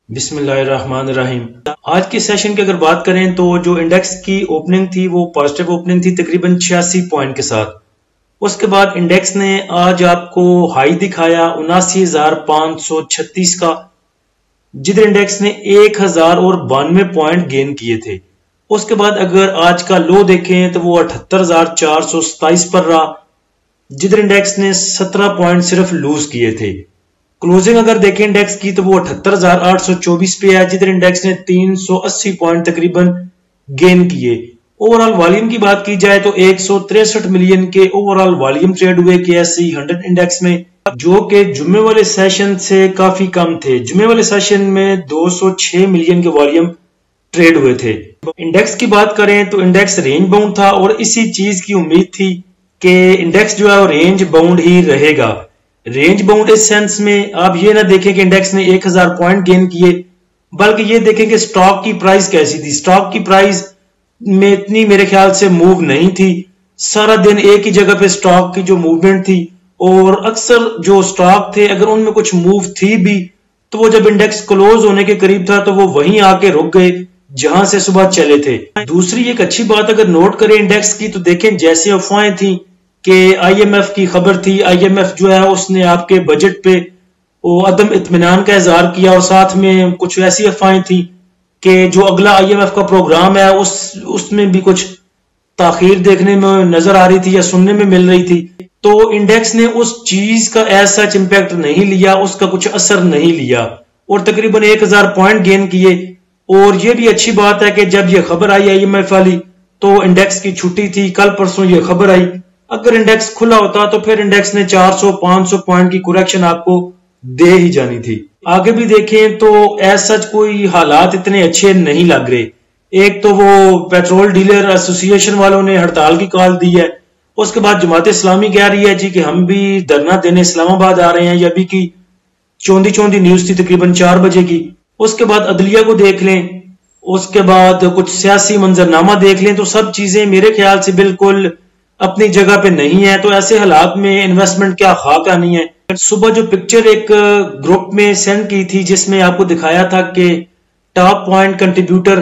बिस्मिल्लाहिर्रहमानिर्रहीम। आज के सेशन की अगर बात करें तो जो इंडेक्स की ओपनिंग थी वो पॉजिटिव ओपनिंग थी तकरीबन 86 पॉइंट के साथ। उसके बाद इंडेक्स ने आज आपको हाई दिखाया 79,536 का, जिधर इंडेक्स ने 1092 पॉइंट गेन किए थे। उसके बाद अगर आज का लो देखें तो वो 78,427 पर रहा, जिधर इंडेक्स ने 17 पॉइंट सिर्फ लूज किए थे। क्लोजिंग अगर देखें इंडेक्स की तो वो 78,824 पे है, जिधर इंडेक्स ने 380 पॉइंट तकरीबन गेन किए। ओवरऑल वॉल्यूम की बात की जाए तो 163 मिलियन के ओवरऑल वॉल्यूम ट्रेड हुए KSE 100 इंडेक्स में, जो कि जुम्मे वाले सेशन से काफी कम थे। जुम्मे वाले सेशन में 206 मिलियन के वॉल्यूम ट्रेड हुए थे। इंडेक्स की बात करें तो इंडेक्स रेंज बाउंड था और इसी चीज की उम्मीद थी कि इंडेक्स जो है वो रेंज बाउंड ही रहेगा। रेंज बाउंड इस सेंस में आप ये ना देखें कि इंडेक्स ने 1000 पॉइंट गेन किए, बल्कि ये देखें कि स्टॉक की प्राइस कैसी थी। स्टॉक की प्राइस में इतनी मेरे ख्याल से मूव नहीं थी। सारा दिन एक ही जगह पे स्टॉक की जो मूवमेंट थी, और अक्सर जो स्टॉक थे अगर उनमें कुछ मूव थी भी तो वो जब इंडेक्स क्लोज होने के करीब था तो वो वहीं आके रुक गए जहां से सुबह चले थे। दूसरी एक अच्छी बात अगर नोट करें इंडेक्स की तो देखें जैसे अफवाहें थी कि IMF की खबर थी, IMF जो है उसने आपके बजट पे वो अदम इत्मीनान का इजहार किया, और साथ में कुछ ऐसी अफवाहें थी कि जो अगला IMF का प्रोग्राम है उसमें भी कुछ ताखीर देखने में नजर आ रही थी या सुनने में मिल रही थी। तो इंडेक्स ने उस चीज का ऐसा इम्पैक्ट नहीं लिया, उसका कुछ असर नहीं लिया और तकरीबन 1000 पॉइंट गेन किए। और ये भी अच्छी बात है कि जब ये खबर आई IMF वाली तो इंडेक्स की छुट्टी थी, कल परसों ये खबर आई। अगर इंडेक्स खुला होता तो फिर इंडेक्स ने 400-500 पॉइंट की करेक्शन आपको दे ही जानी थी। आगे भी देखें तो ऐसा कोई हालात इतने अच्छे नहीं लग रहे। एक तो वो पेट्रोल डीलर एसोसिएशन वालों ने हड़ताल की कॉल दी है, उसके बाद जमात इस्लामी कह रही है जी कि हम भी धरना देने इस्लामाबाद आ रहे हैं। ये अभी की चौंधी न्यूज थी तकरीबन 4 बजे की। उसके बाद अदलिया को देख लें, उसके बाद कुछ सियासी मंजरनामा देख लें, तो सब चीजें मेरे ख्याल से बिल्कुल अपनी जगह पे नहीं है। तो ऐसे हालात में इन्वेस्टमेंट क्या खाक आनी है। सुबह जो पिक्चर एक ग्रुप में सेंड की थी जिसमें आपको दिखाया था कि top point contributor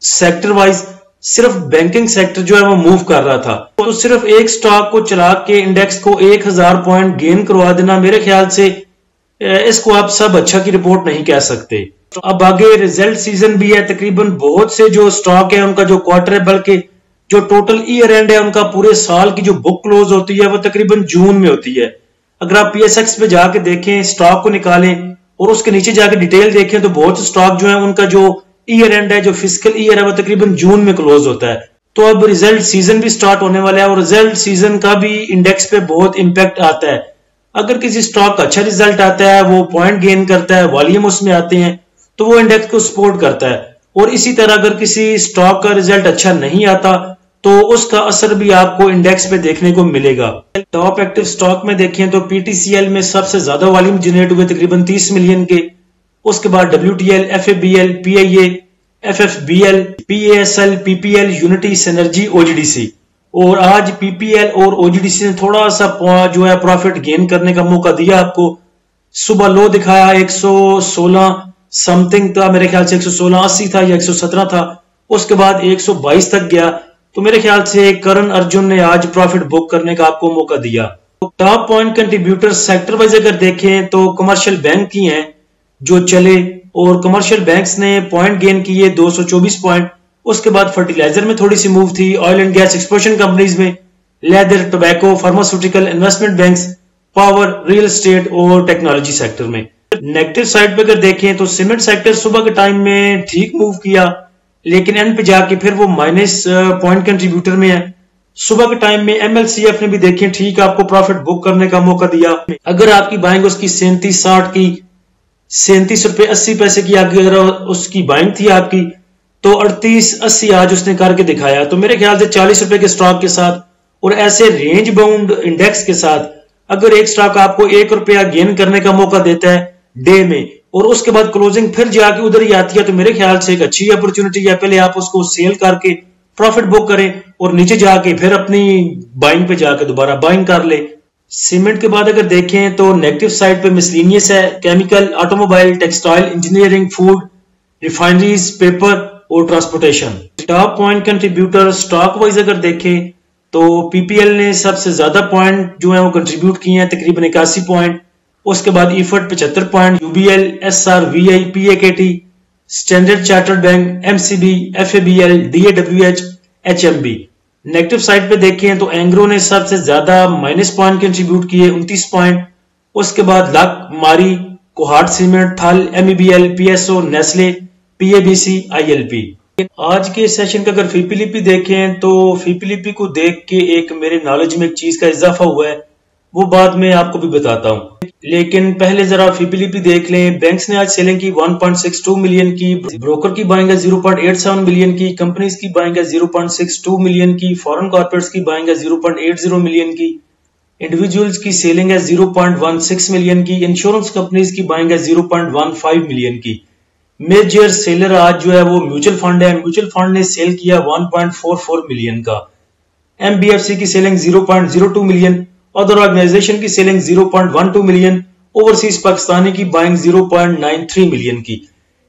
sector wise सिर्फ बैंकिंग सेक्टर जो है वो मूव कर रहा था। तो सिर्फ एक स्टॉक को चला के इंडेक्स को 1000 पॉइंट गेन करवा देना, मेरे ख्याल से इसको आप सब अच्छा की रिपोर्ट नहीं कह सकते। तो अब आगे रिजल्ट सीजन भी है, तकरीबन बहुत से जो स्टॉक है उनका जो क्वार्टर है, बल्कि जो टोटल ईयर एंड है उनका पूरे साल की जो बुक क्लोज होती है वो तकरीबन जून में होती है। अगर आप PSX पे जाके देखें, स्टॉक को निकालें और उसके नीचे जाके डिटेल देखें तो बहुत से स्टॉक जो है उनका जो ईयर एंड है, जो फिजिकल ईयर है, वो तकरीबन जून में क्लोज होता है। तो अब रिजल्ट सीजन भी स्टार्ट होने वाला है और रिजल्ट सीजन का भी इंडेक्स पे बहुत इंपैक्ट आता है। अगर किसी स्टॉक का अच्छा रिजल्ट आता है, वो पॉइंट गेन करता है, वॉल्यूम उसमें आते हैं, तो वो इंडेक्स को सपोर्ट करता है। और इसी तरह अगर किसी स्टॉक का रिजल्ट अच्छा नहीं आता तो उसका असर भी आपको इंडेक्स पे देखने को मिलेगा। टॉप एक्टिव स्टॉक में देखें तो PTCL में सबसे ज्यादा वॉल्यूम जनरेट हुए तकरीबन 30 मिलियन के। उसके बाद WTL, FABL, PIA, FFBL, PASL, PPL, unity, synergy, OGDC। और आज PPL और OGDC ने थोड़ा सा जो है प्रॉफिट गेन करने का मौका दिया आपको। सुबह लो दिखाया 116 समथिंग था, मेरे ख्याल से 116.80 था या 117 था। उसके बाद 122 तक गया। तो मेरे ख्याल से करण अर्जुन ने आज प्रॉफिट बुक करने का आपको मौका दिया। तो top point contributor sector wise अगर देखें तो कमर्शियल बैंक की हैं जो चले, और कमर्शियल बैंक्स ने पॉइंट गेन किए 224 पॉइंट। उसके बाद फर्टिलाइजर में थोड़ी सी मूव थी, oil and gas exploration companies में, leather, tobacco, pharmaceutical, investment banks, power, real estate और टेक्नोलॉजी सेक्टर में। नेगेटिव साइड पे अगर देखें तो सीमेंट सेक्टर सुबह के टाइम में ठीक मूव किया, लेकिन एंड पे जाके फिर वो माइनस पॉइंट कंट्रीब्यूटर में है। सुबह के टाइम में MLCF ने भी देखें ठीक आपको प्रॉफिट बुक करने का मौका दिया। अगर आपकी बाइंग उसकी 37.60 की, 37 रुपए 80 पैसे की अगर उसकी बाइंग थी आपकी, तो 38.80 आज उसने करके दिखाया। तो मेरे ख्याल से 40 रुपए के स्टॉक के साथ और ऐसे रेंज बाउंड इंडेक्स के साथ अगर एक स्टॉक आपको 1 रुपया गेन करने का मौका देता है डे में और उसके बाद क्लोजिंग फिर जाके उधर ही आती है, तो मेरे ख्याल से एक अच्छी अपॉर्चुनिटी है। पहले आप उसको सेल करके प्रॉफिट बुक करें और नीचे जाके फिर अपनी बाइंग पे जाके दोबारा बाइंग कर ले। सीमेंट के बाद अगर देखें तो नेगेटिव साइड पे मिसलिनियस है, chemical, automobile, textile, engineering, food, refineries, paper और transportation. Top point contributor stock wise अगर देखें तो पीपीएल ने सबसे ज्यादा पॉइंट जो है वो कंट्रीब्यूट किए हैं, तकरीबन 81 पॉइंट। उसके बाद EFERT 75 point, UBL, SRVI, PAKT, standard chartered bank, MCB, FABL, DAWH, HMB. Negative side पे देखें तो एंग्रो ने सबसे ज्यादा माइनस पॉइंट कंट्रीब्यूट किए, 29 पॉइंट। उसके बाद लक, मारी, कोहाट सीमेंट, थल, एमईबीएल, पीएसओ, नेस्ले, पीएबीसी, आईएलपी। आज के सेशन का अगर फीपीलीपी देखें तो फीपीलीपी को देख के एक मेरे नॉलेज में एक चीज का इजाफा हुआ है, वो बाद में आपको भी बताता हूं। लेकिन पहले जरा फीपीलीपी देख लें। बैंक्स ने आज सेलिंग की 1.62 मिलियन की, ब्रोकर की बाइंग है 0.87 मिलियन की, कंपनीज की बाइंग है 0.62 मिलियन की, फॉरेन कॉर्पोरेट्स की बाइंग है 0.80 मिलियन की, इंडिविजुअल्स की सेलिंग है 0.16 मिलियन की, इंश्योरेंस कंपनीज की बाइंग है 0.15 मिलियन की। मेजर सेलर आज जो है वो म्यूचुअल फंड है। म्यूचुअल फंड ने सेल किया 1.44 मिलियन का। एमबीएफसी की सेलिंग 0.02 मिलियन, अदर ऑर्गेनाइजेशन की सेलिंग 0.12 मिलियन, ओवरसीज पाकिस्तानी की बाइंग 0.93 मिलियन की।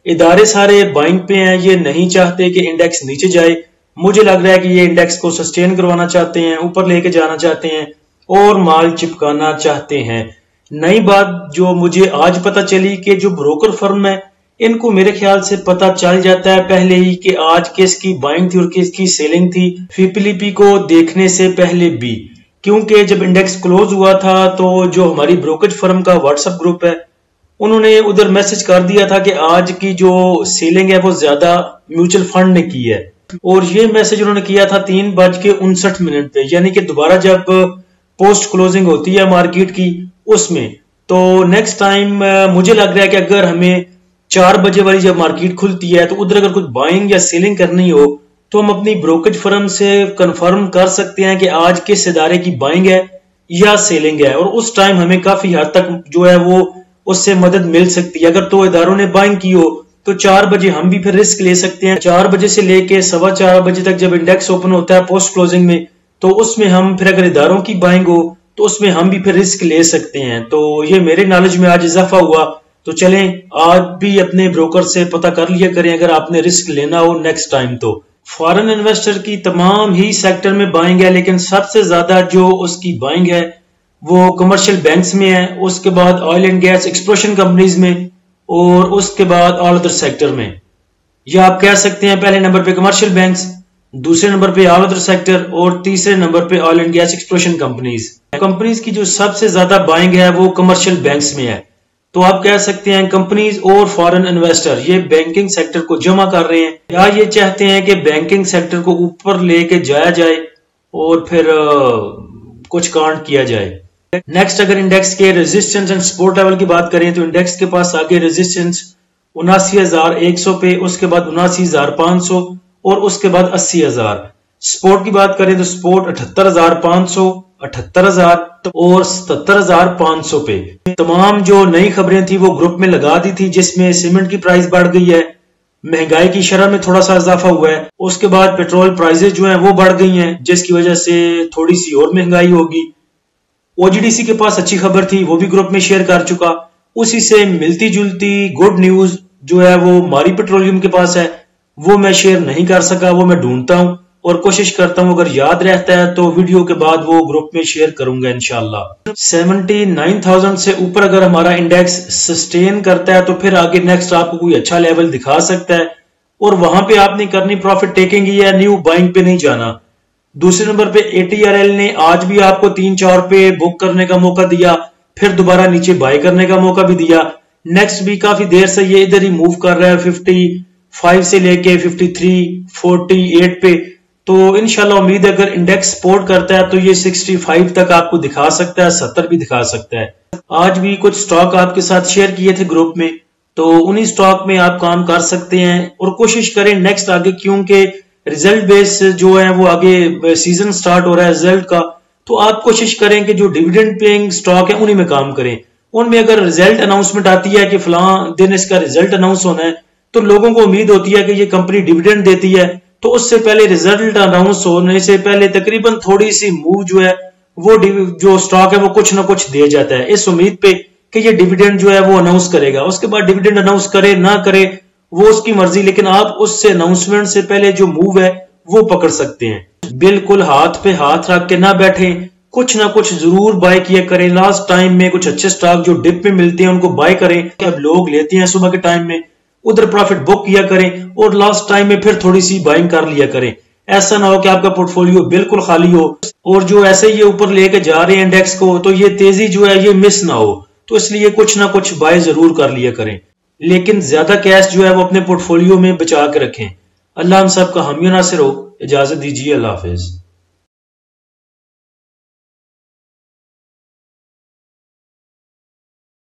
इदारे सारे बाइंग पे हैं, ये नहीं चाहते कि इंडेक्स नीचे जाए। मुझे लग रहा है कि ये इंडेक्स को सस्टेन करवाना चाहते हैं, ऊपर लेके जाना चाहते हैं और माल चिपकाना चाहते हैं। नई बात जो मुझे आज पता चली कि जो ब्रोकर फर्म है इनको मेरे ख्याल से पता चल जाता है पहले ही कि आज किसकी बाइंग थी और किसकी सेलिंग थी, फीपीलीपी को देखने से पहले भी। क्योंकि जब इंडेक्स क्लोज हुआ था तो जो हमारी ब्रोकरेज फर्म का व्हाट्सएप ग्रुप है उन्होंने उधर मैसेज कर दिया था कि आज की जो सेलिंग है वो ज्यादा म्यूचुअल फंड ने की है, और ये मैसेज उन्होंने किया था 3:59 पे, यानी कि दोबारा जब पोस्ट क्लोजिंग होती है मार्केट की उसमें। तो नेक्स्ट टाइम मुझे लग रहा है कि अगर हमें 4 बजे वाली जब मार्केट खुलती है तो उधर अगर कुछ बाइंग या सेलिंग करनी हो तो हम अपनी ब्रोकरेज फर्म से कंफर्म कर सकते हैं कि आज किस इदारे की बाइंग है या सेलिंग है, और उस टाइम हमें काफी हद तक जो है वो उससे मदद मिल सकती है। अगर तो इदारों ने बाइंग की हो तो 4 बजे हम भी फिर रिस्क ले सकते हैं। 4 बजे से लेके 4:15 बजे तक जब इंडेक्स ओपन होता है पोस्ट क्लोजिंग में, तो उसमें हम फिर अगर इदारों की बाइंग हो तो उसमें हम भी फिर रिस्क ले सकते हैं। तो ये मेरे नॉलेज में आज इजाफा हुआ। तो चलें आज भी अपने ब्रोकर से पता कर लिया करें अगर आपने रिस्क लेना हो नेक्स्ट टाइम। तो फॉरेन इन्वेस्टर की तमाम ही सेक्टर में बाइंग है, लेकिन सबसे ज्यादा जो उसकी बाइंग है वो कमर्शियल बैंक्स में है, उसके बाद oil and gas exploration companies में, और उसके बाद ऑल अदर सेक्टर में। या आप कह सकते हैं पहले नंबर पे कमर्शियल बैंक्स, दूसरे नंबर पे ऑल अदर सेक्टर और तीसरे नंबर पे oil and gas exploration companies. Companies की जो सबसे ज्यादा बाइंग है वो कमर्शियल बैंक्स में है। तो आप कह सकते हैं कंपनीज और फॉरेन इन्वेस्टर ये बैंकिंग सेक्टर को जमा कर रहे हैं, या ये चाहते हैं कि बैंकिंग सेक्टर को ऊपर लेके जाया जाए और फिर कुछ कांड किया जाए। नेक्स्ट अगर इंडेक्स के रेजिस्टेंस एंड सपोर्ट लेवल की बात करें तो इंडेक्स के पास आगे रेजिस्टेंस 79,100 पे, उसके बाद 79,500 और उसके बाद 80,000। सपोर्ट की बात करें तो सपोर्ट 78,500, 78,000 और 77,500 पे। तमाम जो नई खबरें थी वो ग्रुप में लगा दी थी, जिसमें सीमेंट की प्राइस बढ़ गई है, महंगाई की शरह में थोड़ा सा इजाफा हुआ है, उसके बाद पेट्रोल प्राइसेस जो हैं वो बढ़ गई हैं जिसकी वजह से थोड़ी सी और महंगाई होगी। ओजीडीसी के पास अच्छी खबर थी, वो भी ग्रुप में शेयर कर चुका। उसी से मिलती जुलती गुड न्यूज जो है वो मारी पेट्रोलियम के पास है, वो मैं शेयर नहीं कर सका, वो मैं ढूंढता हूं और कोशिश करता हूं अगर याद रहता है तो वीडियो के बाद वो ग्रुप में शेयर करूंगा इंशाल्लाह। 79,000 से ऊपर अगर हमारा इंडेक्स सस्टेन करता है तो फिर आगे नेक्स्ट आपको कोई अच्छा लेवल दिखा सकता है, और वहां पे आपने करनी प्रॉफिट टेकिंग ही है, न्यू बाइंग पे नहीं जाना। दूसरे नंबर पे ATRL ने आज भी आपको 3-4 पे बुक करने का मौका दिया, फिर दोबारा नीचे बाय करने का मौका भी दिया। नेक्स्ट भी काफी देर से ये इधर ही मूव कर रहा है 55 से लेके 53, 48 पे। तो इंशाल्लाह उम्मीद है अगर इंडेक्स सपोर्ट करता है तो ये 65 तक आपको दिखा सकता है, 70 भी दिखा सकता है। आज भी कुछ स्टॉक आपके साथ शेयर किए थे ग्रुप में, तो उन्हीं स्टॉक में आप काम कर सकते हैं और कोशिश करें नेक्स्ट आगे, क्योंकि रिजल्ट बेस जो है वो आगे सीजन स्टार्ट हो रहा है रिजल्ट का, तो आप कोशिश करें कि जो डिविडेंड पेइंग स्टॉक है उन्हीं में काम करें। उनमें अगर रिजल्ट अनाउंसमेंट आती है कि फलां दिन इसका रिजल्ट अनाउंस होना है, तो लोगों को उम्मीद होती है कि ये कंपनी डिविडेंड देती है, तो उससे पहले रिजल्ट अनाउंस होने से पहले तकरीबन थोड़ी सी मूव जो है वो जो स्टॉक है वो कुछ ना कुछ दे जाता है इस उम्मीद पे कि ये डिविडेंड जो है वो अनाउंस करेगा। उसके बाद डिविडेंड अनाउंस करे ना करे वो उसकी मर्जी, लेकिन आप उससे अनाउंसमेंट से पहले जो मूव है वो पकड़ सकते हैं। बिल्कुल हाथ पे हाथ रख के ना बैठे, कुछ ना कुछ जरूर बाय किया करें। लास्ट टाइम में कुछ अच्छे स्टॉक जो डिप में मिलते हैं उनको बाय करें। अब लोग लेते हैं सुबह के टाइम में, उधर प्रॉफिट बुक किया करें और लास्ट टाइम में फिर थोड़ी सी बाइंग कर लिया करें। ऐसा ना हो कि आपका पोर्टफोलियो बिल्कुल खाली हो और जो ऐसे ये ऊपर लेके जा रहे हैं इंडेक्स को, तो ये तेजी जो है ये मिस ना हो। तो इसलिए कुछ ना कुछ बाय जरूर कर लिया करें, लेकिन ज्यादा कैश जो है वो अपने पोर्टफोलियो में बचा के रखें। अल्लाह हम सब का हामी नासिर हो। इजाजत दीजिए, अल्लाह हाफिज।